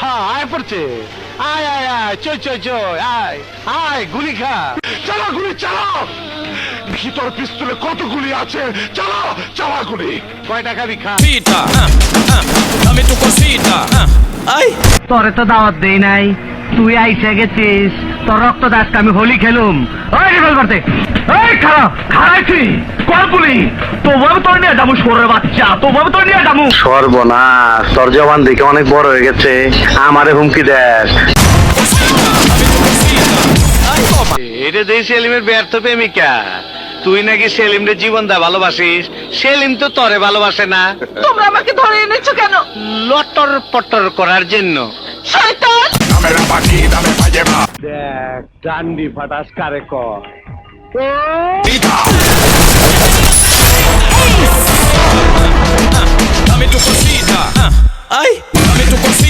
হ্যাঁ আয় পড়ছে, আয় আয় আয়, চয় চয় চয়, আয় আয়, গুলি খা, চালা গুলি চালাও। ভিতর পিস্তলে কত গুলি আছে, চালা চালা গুলি। কয় টাকা খা। Dame tu cosita. Ay. তোরে তো দাওয়াত দেই নাই, তুই আইসা গেছিস, তোর রক্ত দাসকে আমি হোলি খেলুম। ওই রিভলভার দে, এই খারাপ খারাইছি কল গুলি, তবু আমি তোর নিয়ে যাবো, সরে বাচ্চা, তবু আমি তোর নিয়ে যাবো। সর্বনাশ, তোর জবান দেখে অনেক বড় হয়ে গেছে, আমারে হুমকি দেশ। এটা দেই সেলিমের ব্যর্থ প্রেমিকা, তুই নাকি সেলিমরে জীবন দা ভালোবাসিস, সেলিম তো তরে ভালোবাসে না। তোমরা আমাকে ধরে এনেছো কেন? লটর পটর করার জন্য। শয়তান! দেখ ডান্ডি ফাটাস কারে কর। Dame tu cosita. Ay. Dame tu cosita.